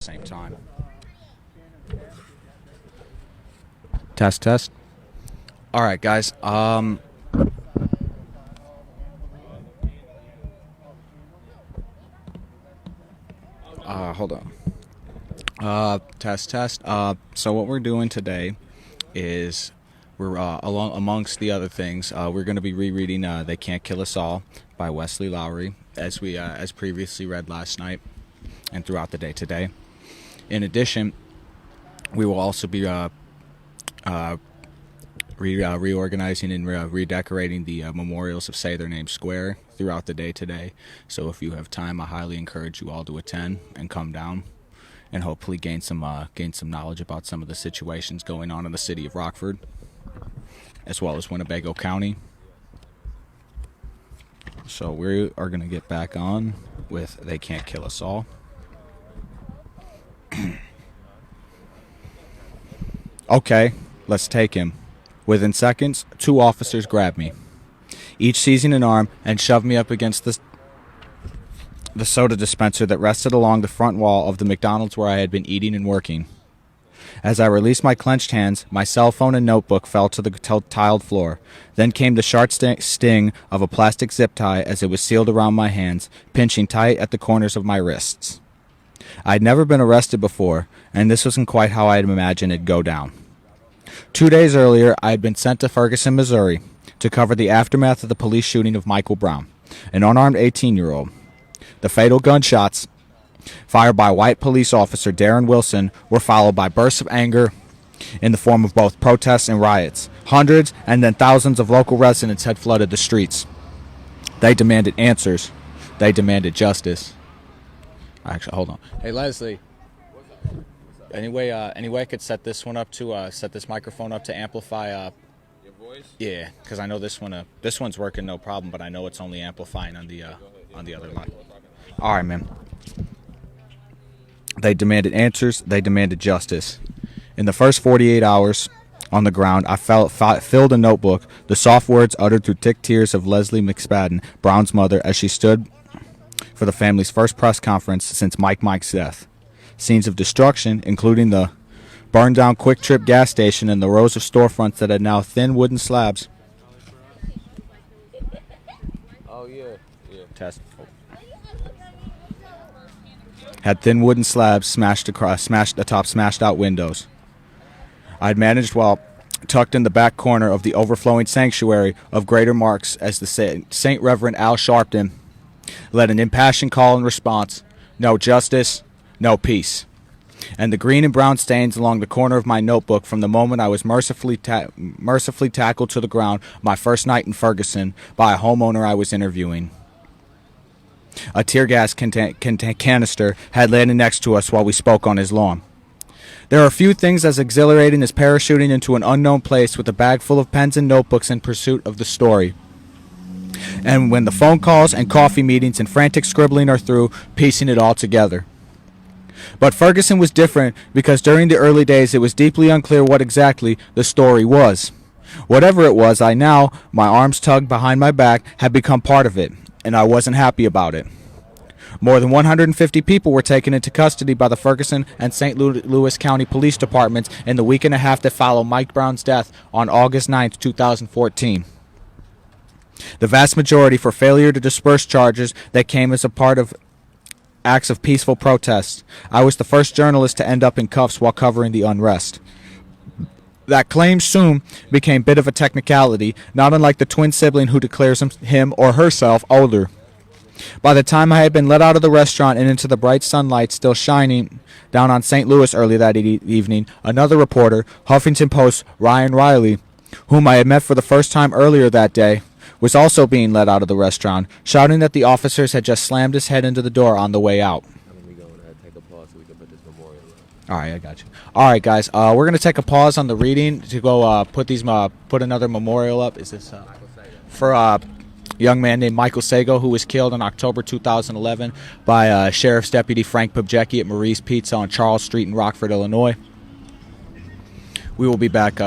same time. Test, test. All right, guys. Hold on. Test, test. So what we're doing today is we're amongst the other things, we're going to be rereading "They Can't Kill Us All" by Wesley Lowery, as previously read last night and throughout the day today. In addition, we will also be reorganizing and redecorating the memorials of Say Their Name Square throughout the day today. So if you have time, I highly encourage you all to attend and come down and hopefully gain some knowledge about some of the situations going on in the city of Rockford, as well as Winnebago County. So we are going to get back on with "They Can't Kill Us All." Okay, let's take him. Within seconds, 2 officers grabbed me, each seizing an arm, and shoved me up against the soda dispenser that rested along the front wall of the McDonald's where I had been eating and working. As I released my clenched hands, my cell phone and notebook fell to the tiled floor. Then came the sharp sting of a plastic zip tie as it was sealed around my hands, pinching tight at the corners of my wrists. I'd never been arrested before, and this wasn't quite how I had imagined it'd go down. 2 days earlier, I had been sent to Ferguson, Missouri, to cover the aftermath of the police shooting of Michael Brown, an unarmed 18-year-old. The fatal gunshots, fired by white police officer Darren Wilson, were followed by bursts of anger in the form of both protests and riots. Hundreds and then thousands of local residents had flooded the streets. They demanded answers. They demanded justice. Actually, hold on. Hey, Leslie. Any way I could set this one up to set this microphone up to amplify your voice? Yeah, because I know this one's working no problem, but I know it's only amplifying on the other line. All right, man. They demanded answers. They demanded justice. In the first 48 hours on the ground, I filled a notebook, the soft words uttered through thick tears of Leslie McSpadden, Brown's mother, as she stood for the family's first press conference since Mike's death. Scenes of destruction, including the burned-down Quick Trip gas station and the rows of storefronts that had now thin wooden slabs. Oh, yeah. Test. Had thin wooden slabs smashed atop smashed-out windows. I'd managed while tucked in the back corner of the overflowing sanctuary of Greater Marks as the St. Reverend Al Sharpton led an impassioned call and response: no justice, no peace. And the green and brown stains along the corner of my notebook from the moment I was mercifully tackled to the ground my first night in Ferguson by a homeowner I was interviewing. A tear gas canister had landed next to us while we spoke on his lawn. There are few things as exhilarating as parachuting into an unknown place with a bag full of pens and notebooks in pursuit of the story. And when the phone calls and coffee meetings and frantic scribbling are through, piecing it all together. But Ferguson was different because during the early days it was deeply unclear what exactly the story was. Whatever it was, my arms tugged behind my back, had become part of it, and I wasn't happy about it. More than 150 people were taken into custody by the Ferguson and St. Louis County Police Departments in the week and a half that followed Mike Brown's death on August 9, 2014. The vast majority for failure to disperse charges that came as a part of acts of peaceful protest. I was the first journalist to end up in cuffs while covering the unrest. That claim soon became a bit of a technicality, not unlike the twin sibling who declares him or herself older. By the time I had been let out of the restaurant and into the bright sunlight still shining down on St. Louis early that evening, another reporter, Huffington Post's Ryan Riley, whom I had met for the first time earlier that day, was also being let out of the restaurant, shouting that the officers had just slammed his head into the door on the way out. Take a pause so we can put this memorial up. All right, I got you. All right, guys, we're going to take a pause on the reading to go put another memorial up. Is this for a young man named Michael Sago, who was killed in October 2011 by Sheriff's Deputy Frank Pobjecki at Marie's Pizza on Charles Street in Rockford, Illinois. We will be back.